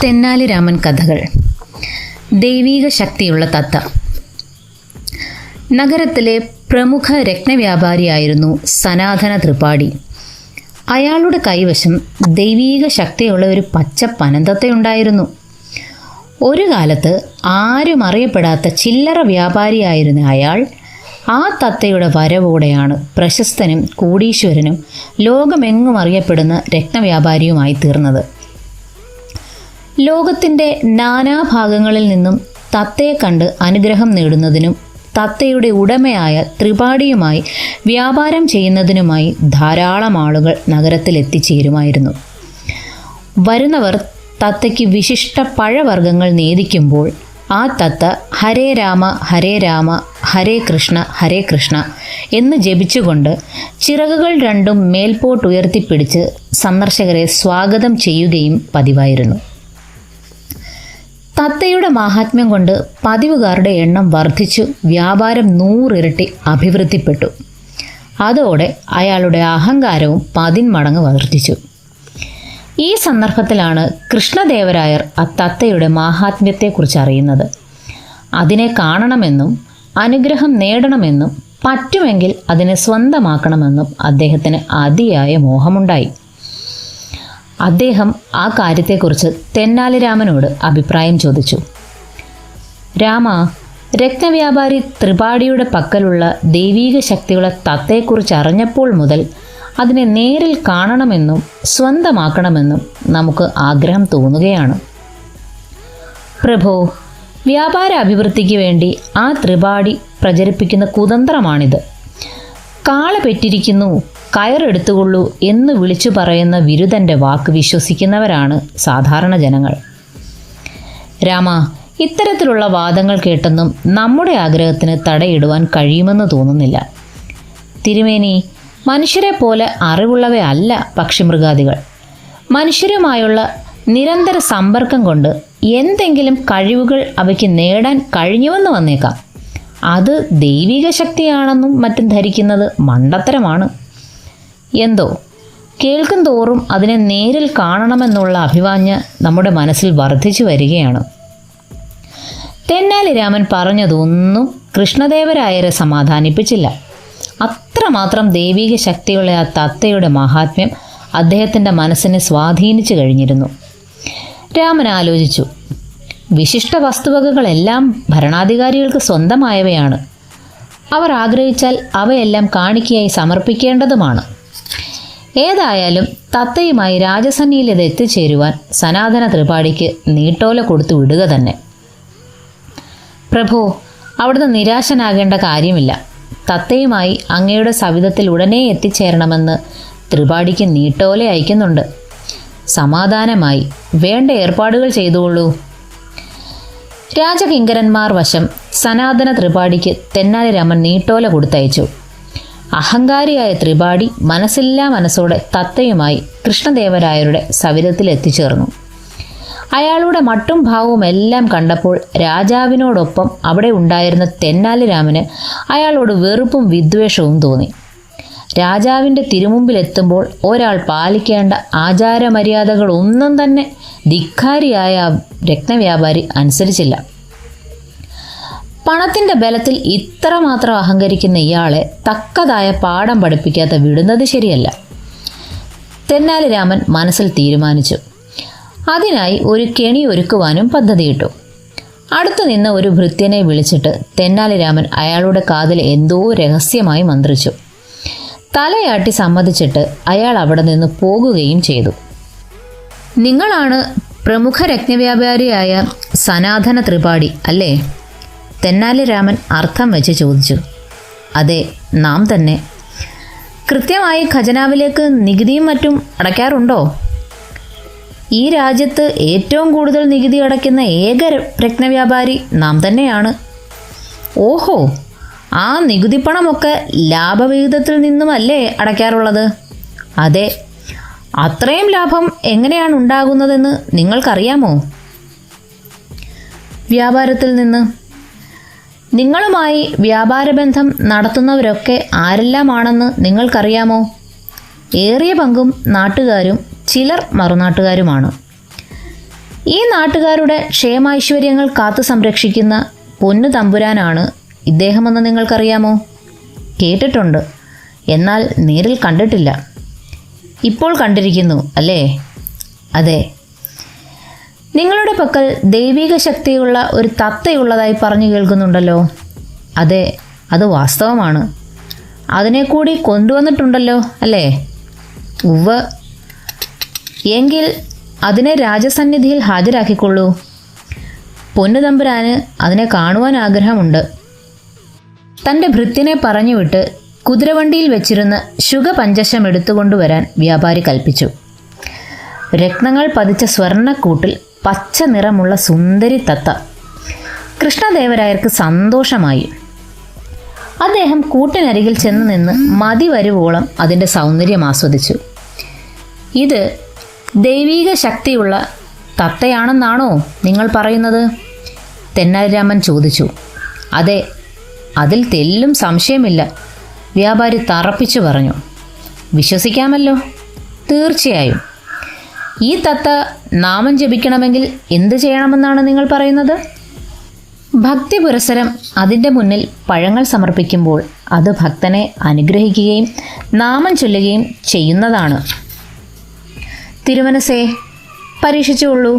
തെന്നാലി രാമൻ കഥകൾ. ദൈവീക ശക്തിയുള്ള തത്ത. നഗരത്തിലെ പ്രമുഖ രത്നവ്യാപാരിയായിരുന്നു സനാതന ത്രിപാഠി. അയാളുടെ കൈവശം ദൈവീക ശക്തിയുള്ള ഒരു പച്ച പനന്തത്തയുണ്ടായിരുന്നു. ഒരു കാലത്ത് ആരും അറിയപ്പെടാത്ത ചില്ലറ വ്യാപാരിയായിരുന്ന അയാൾ ആ തത്തയുടെ വരവോടെയാണ് പ്രശസ്തനും കോടീശ്വരനും ലോകമെങ്ങും അറിയപ്പെടുന്ന രത്നവ്യാപാരിയുമായി തീർന്നത്. ലോകത്തിൻ്റെ നാനാഭാഗങ്ങളിൽ നിന്നും തത്തയെ കണ്ട് അനുഗ്രഹം നേടുന്നതിനും തത്തയുടെ ഉടമയായ ത്രിപാഠിയുമായി വ്യാപാരം ചെയ്യുന്നതിനുമായി ധാരാളം ആളുകൾ നഗരത്തിൽ എത്തിച്ചേരുമായിരുന്നു. വരുന്നവർ തത്തയ്ക്ക് വിശിഷ്ട പഴവർഗ്ഗങ്ങൾ നേദിക്കുമ്പോൾ ആ തത്ത ഹരേ രാമ ഹരേ രാമ ഹരേ കൃഷ്ണ എന്ന് ജപിച്ചുകൊണ്ട് ചിറകുകൾ രണ്ടും മേൽപോട്ടുയർത്തിപ്പിടിച്ച് സന്ദർശകരെ സ്വാഗതം ചെയ്യുകയും പതിവായിരുന്നു. തത്തയുടെ മാഹാത്മ്യം കൊണ്ട് പതിവുകാരുടെ എണ്ണം വർദ്ധിച്ചു വ്യാപാരം 100 ഇരട്ടി അഭിവൃദ്ധിപ്പെട്ടു. അതോടെ അയാളുടെ അഹങ്കാരവും 10 മടങ്ങ് വർദ്ധിച്ചു. ഈ സന്ദർഭത്തിലാണ് കൃഷ്ണദേവരായർ ആ തത്തയുടെ മാഹാത്മ്യത്തെക്കുറിച്ച് അറിയുന്നത്. അതിനെ കാണണമെന്നും അനുഗ്രഹം നേടണമെന്നും പറ്റുമെങ്കിൽ അതിനെ സ്വന്തമാക്കണമെന്നും അദ്ദേഹത്തിന് അതിയായ മോഹമുണ്ടായി. അദ്ദേഹം ആ കാര്യത്തെക്കുറിച്ച് തെന്നാലി രാമനോട് അഭിപ്രായം ചോദിച്ചു. രാമ, രത്നവ്യാപാരി ത്രിപാഠിയുടെ പക്കലുള്ള ദൈവീക ശക്തിയുള്ള തത്തയെക്കുറിച്ച് അറിഞ്ഞപ്പോൾ മുതൽ അതിനെ നേരിൽ കാണണമെന്നും സ്വന്തമാക്കണമെന്നും നമുക്ക് ആഗ്രഹം തോന്നുകയാണ്. പ്രഭോ, വ്യാപാര അഭിവൃദ്ധിക്ക് വേണ്ടി ആ ത്രിപാഠി പ്രചരിപ്പിക്കുന്ന കുതന്ത്രമാണിത്. കാള പെറ്റിരിക്കുന്നു, കയറെടുത്തുകൊള്ളൂ എന്ന് വിളിച്ചു പറയുന്ന വിരുദ്ധൻ്റെ വാക്ക് വിശ്വസിക്കുന്നവരാണ് സാധാരണ ജനങ്ങൾ. രാമ, ഇത്തരത്തിലുള്ള വാദങ്ങൾ കേട്ടെന്നും നമ്മുടെ ആഗ്രഹത്തിന് തടയിടുവാൻ കഴിയുമെന്ന് തോന്നുന്നില്ല. തിരുമേനി, മനുഷ്യരെ പോലെ അറിവുള്ളവയല്ല പക്ഷിമൃഗാദികൾ. മനുഷ്യരുമായുള്ള നിരന്തര സമ്പർക്കം കൊണ്ട് എന്തെങ്കിലും കഴിവുകൾ അവയ്ക്ക് നേടാൻ കഴിഞ്ഞുവെന്ന് വന്നേക്കാം. അത് ദൈവിക ശക്തിയാണെന്നും മറ്റും ധരിക്കുന്നത് മണ്ടത്തരമാണ്. എന്തോ കേൾക്കും തോറും അതിനെ നേരിൽ കാണണമെന്നുള്ള അഭിവാഞ്ഛ നമ്മുടെ മനസ്സിൽ വർദ്ധിച്ചു വരികയാണ്. തെന്നാലി രാമൻ പറഞ്ഞതൊന്നും കൃഷ്ണദേവരായരെ സമാധാനിപ്പിച്ചില്ല. അത്രമാത്രം ദൈവിക ശക്തിയുള്ള ആ തത്തയുടെ മഹാത്മ്യം അദ്ദേഹത്തിൻ്റെ മനസ്സിനെ സ്വാധീനിച്ചു കഴിഞ്ഞിരുന്നു. രാമൻ ആലോചിച്ചു. വിശിഷ്ട വസ്തുവകകളെല്ലാം ഭരണാധികാരികൾക്ക് സ്വന്തമായവയാണ്. അവർ ആഗ്രഹിച്ചാൽ അവയെല്ലാം കാണിക്കയായി സമർപ്പിക്കേണ്ടതുമാണ്. ഏതായാലും തത്തയുമായി രാജസന്നിയിൽ ഇത് എത്തിച്ചേരുവാൻ സനാതന ത്രിപാഠിക്ക് നീട്ടോല കൊടുത്തു വിടുക തന്നെ. പ്രഭോ, അവിടുന്ന് നിരാശനാകേണ്ട കാര്യമില്ല. തത്തയുമായി അങ്ങയുടെ സവിധത്തിൽ ഉടനെ എത്തിച്ചേരണമെന്ന് ത്രിപാഠിക്ക് നീട്ടോല അയക്കുന്നുണ്ട്. സമാധാനമായി വേണ്ട ഏർപ്പാടുകൾ ചെയ്തുകൊള്ളൂ. രാജകിങ്കരന്മാർ വശം സനാതന ത്രിപാഠിക്ക് തെന്നാലി രാമൻ നീട്ടോല കൊടുത്തയച്ചു. അഹങ്കാരിയായ ത്രിപാഠി മനസ്സില്ലാ മനസ്സോടെ തത്തയുമായി കൃഷ്ണദേവരായരുടെ സവിധത്തിൽ എത്തിച്ചേർന്നു. അയാളുടെ മട്ടും ഭാവവും എല്ലാം കണ്ടപ്പോൾ രാജാവിനോടൊപ്പം അവിടെ ഉണ്ടായിരുന്ന തെന്നാലി രാമന് അയാളോട് വെറുപ്പും വിദ്വേഷവും തോന്നി. രാജാവിൻ്റെ തിരുമുമ്പിലെത്തുമ്പോൾ ഒരാൾ പാലിക്കേണ്ട ആചാരമര്യാദകളൊന്നും തന്നെ ധിക്കാരിയായ രത്നവ്യാപാരി അനുസരിച്ചില്ല. പണത്തിൻ്റെ ബലത്തിൽ ഇത്രമാത്രം അഹങ്കരിക്കുന്ന ഇയാളെ തക്കതായ പാഠം പഠിപ്പിക്കാതെ വിടുന്നത് ശരിയല്ല. തെന്നാലി രാമൻ മനസ്സിൽ തീരുമാനിച്ചു. അതിനായി ഒരു കെണി ഒരുക്കുവാനും പദ്ധതിയിട്ടു. അടുത്തു നിന്ന് ഒരു ഭൃത്യനെ വിളിച്ചിട്ട് തെന്നാലി രാമൻ അയാളുടെ കാതിൽ എന്തോ രഹസ്യമായി മന്ത്രിച്ചു. തലയാട്ടി സമ്മതിച്ചിട്ട് അയാൾ അവിടെ നിന്ന് പോകുകയും ചെയ്തു. നിങ്ങളാണ് പ്രമുഖ രത്നവ്യാപാരിയായ സനാതന ത്രിപാഠി അല്ലേ? തെന്നാലി രാമൻ അർത്ഥം വെച്ച് ചോദിച്ചു. അതെ, നാം തന്നെ. കൃത്യമായി ഖജനാവിലേക്ക് നികുതിയും മറ്റും അടയ്ക്കാറുണ്ടോ? ഈ രാജ്യത്ത് ഏറ്റവും കൂടുതൽ നികുതി അടയ്ക്കുന്ന ഏക രത്നവ്യാപാരി നാം തന്നെയാണ്. ഓഹോ, ആ നികുതിപ്പണമൊക്കെ ലാഭവിഹിതത്തിൽ നിന്നുമല്ലേ അടയ്ക്കാറുള്ളത്? അതെ, അത്രയും ലാഭം എങ്ങനെയാണ് ഉണ്ടാകുന്നതെന്ന് നിങ്ങൾക്കറിയാമോ? വ്യാപാരത്തിൽ നിന്ന്. നിങ്ങളുമായി വ്യാപാരബന്ധം നടത്തുന്നവരൊക്കെ ആരെല്ലാമാണെന്ന് നിങ്ങൾക്കറിയാമോ? ഏറിയ പങ്കും നാട്ടുകാരും ചിലർ മറുനാട്ടുകാരുമാണ്. ഈ നാട്ടുകാരുടെ ക്ഷേമൈശ്വര്യങ്ങൾ കാത്തു സംരക്ഷിക്കുന്ന പൊന്നു തമ്പുരാനാണ് ഇദ്ദേഹമെന്ന് നിങ്ങൾക്കറിയാമോ? കേട്ടിട്ടുണ്ട്, എന്നാൽ നേരിൽ കണ്ടിട്ടില്ല. ഇപ്പോൾ കണ്ടിരിക്കുന്നു അല്ലേ? അതെ. നിങ്ങളുടെ പക്കൽ ദൈവിക ശക്തിയുള്ള ഒരു തത്തയുള്ളതായി പറഞ്ഞു കേൾക്കുന്നുണ്ടല്ലോ. അതെ, അത് വാസ്തവമാണ്. അതിനെ കൂടി കൊണ്ടുവന്നിട്ടുണ്ടല്ലോ അല്ലേ? ഉവ്വ്. എങ്കിൽ അതിനെ രാജസന്നിധിയിൽ ഹാജരാക്കിക്കൊള്ളൂ. പൊന്നുതമ്പുരാന് അതിനെ കാണുവാൻ ആഗ്രഹമുണ്ട്. തൻ്റെ ഭൃത്യനെ പറഞ്ഞുവിട്ട് കുതിരവണ്ടിയിൽ വെച്ചിരുന്ന ശുഖപഞ്ചശം എടുത്തുകൊണ്ടുവരാൻ വ്യാപാരി കൽപ്പിച്ചു. രത്നങ്ങൾ പതിച്ച സ്വർണ്ണക്കൂട്ടിൽ പച്ച നിറമുള്ള സുന്ദരി തത്ത. കൃഷ്ണദേവരായർക്ക് സന്തോഷമായി. അദ്ദേഹം കൂട്ടിനരികിൽ ചെന്ന് നിന്ന് മതി വരുവോളം അതിൻ്റെ സൗന്ദര്യം ആസ്വദിച്ചു. ഇത് ദൈവീക ശക്തിയുള്ള തത്തയാണെന്നാണോ നിങ്ങൾ പറയുന്നത്? തെന്നാലി രാമൻ ചോദിച്ചു. അതെ, അതിൽ തെല്ലും സംശയമില്ല, വ്യാപാരി തറപ്പിച്ചു പറഞ്ഞു. വിശ്വസിക്കാമല്ലോ? തീർച്ചയായും. ഈ തത്ത നാമം ജപിക്കണമെങ്കിൽ എന്ത് ചെയ്യണമെന്നാണ് നിങ്ങൾ പറയുന്നത്? ഭക്തി പുരസരം അതിൻ്റെ മുന്നിൽ പഴങ്ങൾ സമർപ്പിക്കുമ്പോൾ അത് ഭക്തനെ അനുഗ്രഹിക്കുകയും നാമം ചൊല്ലുകയും ചെയ്യുന്നതാണ്. തിരുമനസേ, പരീക്ഷിച്ചുകൊള്ളൂ.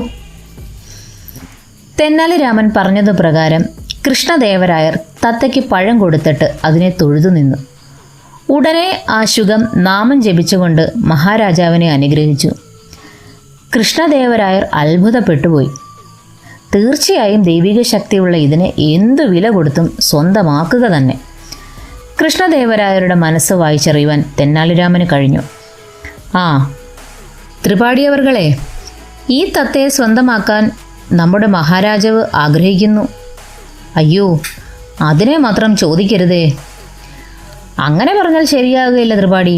തെന്നാലി രാമൻ പറഞ്ഞതു പ്രകാരം കൃഷ്ണദേവരായർ തത്തയ്ക്ക് പഴം കൊടുത്തിട്ട് അതിനെ തൊഴുതു നിന്നു. ഉടനെ ആ ശുകം നാമം ജപിച്ചുകൊണ്ട് മഹാരാജാവിനെ അനുഗ്രഹിച്ചു. കൃഷ്ണദേവരായർ അത്ഭുതപ്പെട്ടുപോയി. തീർച്ചയായും ദൈവിക ശക്തിയുള്ള ഇതിനെ എന്തു വില കൊടുത്തും സ്വന്തമാക്കുക തന്നെ. കൃഷ്ണദേവരായരുടെ മനസ്സ് വായിച്ചറിയുവാൻ തെന്നാലിരാമന് കഴിഞ്ഞു. ആ, ത്രിപാഠിയവർകളെ, ഈ തത്തയെ സ്വന്തമാക്കാൻ നമ്മുടെ മഹാരാജാവ് ആഗ്രഹിക്കുന്നു. അയ്യോ, അതിനെ മാത്രം ചോദിക്കരുതേ. അങ്ങനെ പറഞ്ഞാൽ ശരിയാകുകയില്ല ത്രിപാഠി.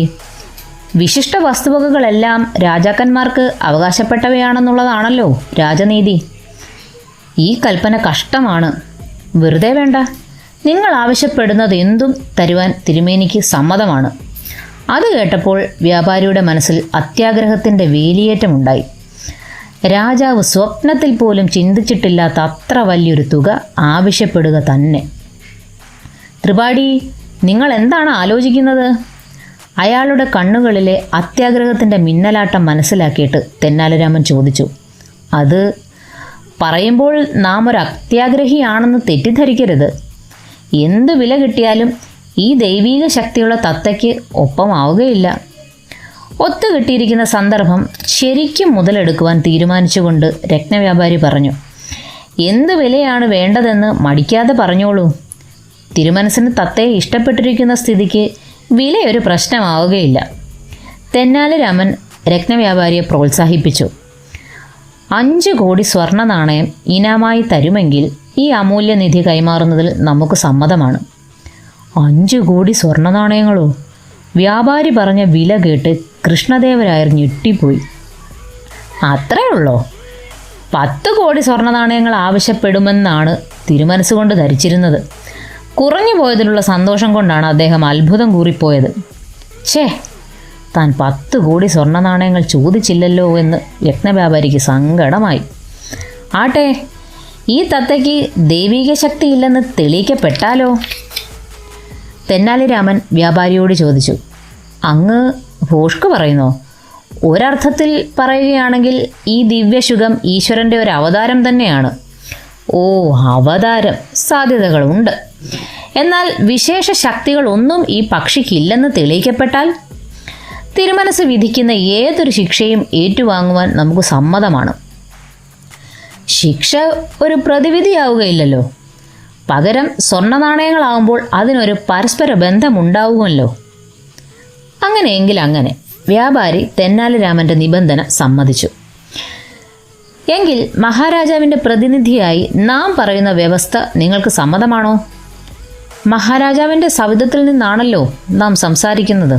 വിശിഷ്ട വസ്തുവകകളെല്ലാം രാജാക്കന്മാർക്ക് അവകാശപ്പെട്ടവയാണെന്നുള്ളതാണല്ലോ രാജനീതി. ഈ കൽപ്പന കഷ്ടമാണ്. വെറുതെ വേണ്ട. നിങ്ങൾ ആവശ്യപ്പെടുന്നത് എന്തും തരുവാൻ തിരുമേനിക്ക് സമ്മതമാണ്. അത് കേട്ടപ്പോൾ വ്യാപാരിയുടെ മനസ്സിൽ അത്യാഗ്രഹത്തിൻ്റെ വേലിയേറ്റമുണ്ടായി. രാജാവ് സ്വപ്നത്തിൽ പോലും ചിന്തിച്ചിട്ടില്ലാത്ത അത്ര വലിയൊരു തുക ആവശ്യപ്പെടുക തന്നെ. ത്രിപാഠി, നിങ്ങൾ എന്താണ് ആലോചിക്കുന്നത്? അയാളുടെ കണ്ണുകളിലെ അത്യാഗ്രഹത്തിൻ്റെ മിന്നലാട്ടം മനസ്സിലാക്കിയിട്ട് തെന്നാലിരാമൻ ചോദിച്ചു. അത് പറയുമ്പോൾ നാം ഒരു അത്യാഗ്രഹിയാണെന്ന് തെറ്റിദ്ധരിക്കരുത്. എന്ത് വില കിട്ടിയാലും ഈ ദൈവീക ശക്തിയുള്ള തത്തയ്ക്ക് ഒപ്പമാവുകയില്ല. ഒത്തുകിട്ടിയിരിക്കുന്ന സന്ദർഭം ശരിക്കും മുതലെടുക്കുവാൻ തീരുമാനിച്ചുകൊണ്ട് രത്നവ്യാപാരി പറഞ്ഞു. എന്ത് വിലയാണ് വേണ്ടതെന്ന് മടിക്കാതെ പറഞ്ഞോളൂ. തിരുമനസിന് തത്തയെ ഇഷ്ടപ്പെട്ടിരിക്കുന്ന സ്ഥിതിക്ക് വിലയൊരു പ്രശ്നമാവുകയില്ല. തെന്നാലി രാമൻ രത്നവ്യാപാരിയെ പ്രോത്സാഹിപ്പിച്ചു. 5 കോടി സ്വർണ്ണ നാണയം ഇനാമായി തരുമെങ്കിൽ ഈ അമൂല്യനിധി കൈമാറുന്നതിൽ നമുക്ക് സമ്മതമാണ്. 5 കോടി സ്വർണ്ണ നാണയങ്ങളോ? വ്യാപാരി പറഞ്ഞ വില കേട്ട് കൃഷ്ണദേവരായർ ഞെട്ടിപ്പോയി. അത്രേ ഉള്ളോ? 10 കോടി സ്വർണ്ണ നാണയങ്ങൾ ആവശ്യപ്പെടുമെന്നാണ് തിരുമനസ്സുകൊണ്ട് ധരിച്ചിരുന്നത്. കുറഞ്ഞു പോയതിലുള്ള സന്തോഷം കൊണ്ടാണ് അദ്ദേഹം അത്ഭുതം കൂറിപ്പോയത്. ഛേ, താൻ 10 കോടി സ്വർണ്ണ നാണയങ്ങൾ ചോദിച്ചില്ലല്ലോ എന്ന് രത്നവ്യാപാരിക്ക് സങ്കടമായി. ആട്ടെ, ഈ തത്തയ്ക്ക് ദൈവിക ശക്തിയില്ലെന്ന് തെളിയിക്കപ്പെട്ടാലോ? തെന്നാലി രാമൻ വ്യാപാരിയോട് ചോദിച്ചു. അങ്ങ് ഭോഷ്ക് പറയുന്നോ? ഒരർത്ഥത്തിൽ പറയുകയാണെങ്കിൽ ഈ ദിവ്യശുഖം ഈശ്വരൻ്റെ ഒരു അവതാരം തന്നെയാണ്. ഓ, അവതാരം, സാധ്യതകളുണ്ട്. എന്നാൽ വിശേഷ ശക്തികളൊന്നും ഈ പക്ഷിക്കില്ലെന്ന് തെളിയിക്കപ്പെട്ടാൽ തിരുമനസ് വിധിക്കുന്ന ഏതൊരു ശിക്ഷയും ഏറ്റുവാങ്ങുവാൻ നമുക്ക് സമ്മതമാണ്. ശിക്ഷ ഒരു പ്രതിവിധിയാവുകയില്ലല്ലോ. പകരം സ്വർണ്ണ നാണയങ്ങളാവുമ്പോൾ അതിനൊരു പരസ്പര ബന്ധമുണ്ടാവുമല്ലോ. അങ്ങനെയെങ്കിൽ അങ്ങനെ. വ്യാപാരി തെന്നാലി രാമൻ്റെ നിബന്ധന സമ്മതിച്ചു. എങ്കിൽ മഹാരാജാവിൻ്റെ പ്രതിനിധിയായി നാം പറയുന്ന വ്യവസ്ഥ നിങ്ങൾക്ക് സമ്മതമാണോ? മഹാരാജാവിൻ്റെ സവിധത്തിൽ നിന്നാണല്ലോ നാം സംസാരിക്കുന്നത്.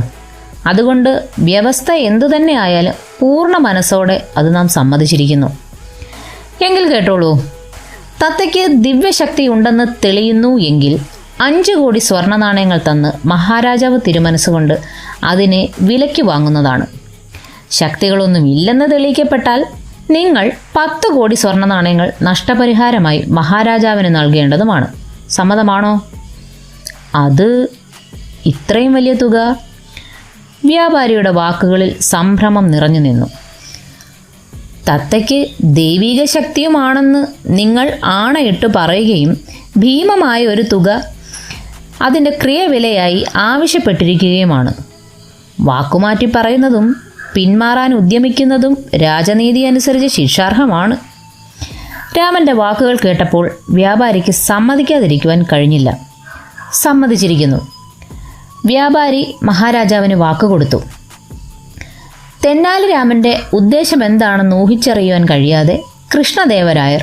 അതുകൊണ്ട് വ്യവസ്ഥ എന്തു തന്നെ ആയാലും പൂർണ്ണ മനസ്സോടെ അത് നാം സമ്മതിച്ചിരിക്കുന്നു. എങ്കിൽ കേട്ടോളൂ, തത്തയ്ക്ക് ദിവ്യശക്തി ഉണ്ടെന്ന് തെളിയുന്നു എങ്കിൽ 5 കോടി സ്വർണ്ണ നാണയങ്ങൾ തന്ന് മഹാരാജാവ് തിരുമനസ്സുകൊണ്ട് അതിനെ വിലയ്ക്ക് വാങ്ങുന്നതാണ്. ശക്തികളൊന്നും ഇല്ലെന്ന് തെളിയിക്കപ്പെട്ടാൽ നിങ്ങൾ 10 കോടി സ്വർണ്ണ നാണയങ്ങൾ നഷ്ടപരിഹാരമായി മഹാരാജാവിന് നൽകേണ്ടതുമാണ്. സമ്മതമാണോ? അത് ഇത്രയും വലിയ തുക? വ്യാപാരിയുടെ വാക്കുകളിൽ സംഭ്രമം നിറഞ്ഞു നിന്നു. തത്തയ്ക്ക് ദൈവിക ശക്തിയുമാണെന്ന് നിങ്ങൾ ആണയിട്ട് പറയുകയും ഭീമമായ ഒരു തുക അതിൻ്റെ ക്രിയവിലയായി ആവശ്യപ്പെട്ടിരിക്കുകയുമാണ്. വാക്കുമാറ്റി പറയുന്നതും പിന്മാറാൻ ഉദ്യമിക്കുന്നതും രാജനീതി അനുസരിച്ച് ശിക്ഷാർഹമാണ്. രാമൻ്റെ വാക്കുകൾ കേട്ടപ്പോൾ വ്യാപാരിക്ക് സമ്മതിക്കാതിരിക്കുവാൻ കഴിഞ്ഞില്ല. സമ്മതിച്ചിരിക്കുന്നു. വ്യാപാരി മഹാരാജാവിന് വാക്കുകൊടുത്തു. തെന്നാലി രാമൻ്റെ ഉദ്ദേശം എന്താണെന്ന് ഊഹിച്ചറിയുവാൻ കഴിയാതെ കൃഷ്ണദേവരായർ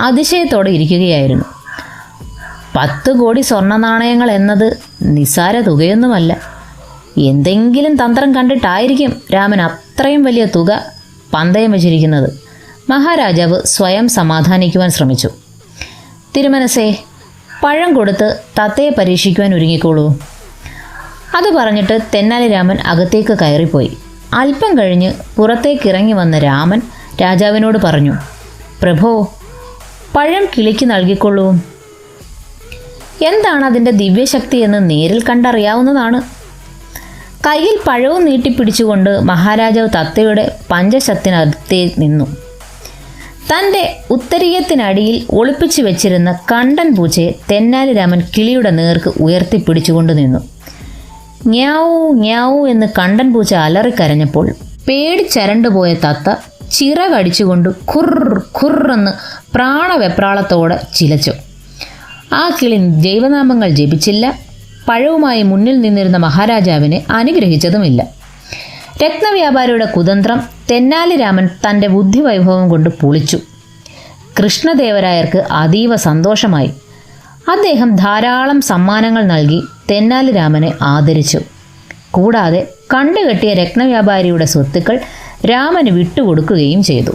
അതിശയത്തോടെ ഇരിക്കുകയായിരുന്നു. 10 കോടി സ്വർണ്ണ നാണയങ്ങൾ എന്നത് നിസ്സാര തുകയൊന്നുമല്ല. എന്തെങ്കിലും തന്ത്രം കണ്ടിട്ടായിരിക്കും രാമൻ അത്രയും വലിയ തുക പന്തയം വച്ചിരിക്കുന്നത്. മഹാരാജാവ് സ്വയം സമാധാനിക്കുവാൻ ശ്രമിച്ചു. തിരുമനസേ, പഴം കൊടുത്ത് തത്തയെ പരീക്ഷിക്കുവാൻ ഒരുങ്ങിക്കോളൂ. അത് പറഞ്ഞിട്ട് തെന്നാലി രാമൻ അകത്തേക്ക് കയറിപ്പോയി. അല്പം കഴിഞ്ഞ് പുറത്തേക്കിറങ്ങി വന്ന രാമൻ രാജാവിനോട് പറഞ്ഞു, പ്രഭോ, പഴം കിളിക്ക് നൽകിക്കൊള്ളൂ. എന്താണ് അതിൻ്റെ ദിവ്യശക്തി എന്ന് നേരിൽ കണ്ടറിയാവുന്നതാണ്. കയ്യിൽ പഴവും നീട്ടിപ്പിടിച്ചുകൊണ്ട് മഹാരാജാവ് തത്തയുടെ പഞ്ചശത്തിനകത്തേ നിന്നു. തൻ്റെ ഉത്തരീയത്തിനടിയിൽ ഒളിപ്പിച്ചു വെച്ചിരുന്ന കണ്ടൻ പൂച്ചയെ തെന്നാലി രാമൻ കിളിയുടെ നേർക്ക് ഉയർത്തിപ്പിടിച്ചുകൊണ്ട് നിന്നു. ങ്യാവൂ ങ്യാവൂ എന്ന് കണ്ടൻ പൂച്ച അലറിക്കരഞ്ഞപ്പോൾ പേടിച്ചരണ്ടുപോയ തത്ത ചിറകടിച്ചുകൊണ്ട് ഖുർന്ന് പ്രാണവെപ്രാളത്തോടെ ചിലച്ചു. ആ കിളി ജൈവനാമങ്ങൾ ജപിച്ചില്ല. പഴവുമായി മുന്നിൽ നിന്നിരുന്ന മഹാരാജാവിനെ അനുഗ്രഹിച്ചതുമില്ല. രത്നവ്യാപാരിയുടെ കുതന്ത്രം തെന്നാലി രാമൻ തൻ്റെ ബുദ്ധിവൈഭവം കൊണ്ട് പൊളിച്ചു. കൃഷ്ണദേവരായർക്ക് അതീവ സന്തോഷമായി. അദ്ദേഹം ധാരാളം സമ്മാനങ്ങൾ നൽകി തെന്നാലി രാമനെ ആദരിച്ചു. കൂടാതെ കണ്ടുകെട്ടിയ രത്നവ്യാപാരിയുടെ സ്വത്തുക്കൾ രാമന് വിട്ടുകൊടുക്കുകയും ചെയ്തു.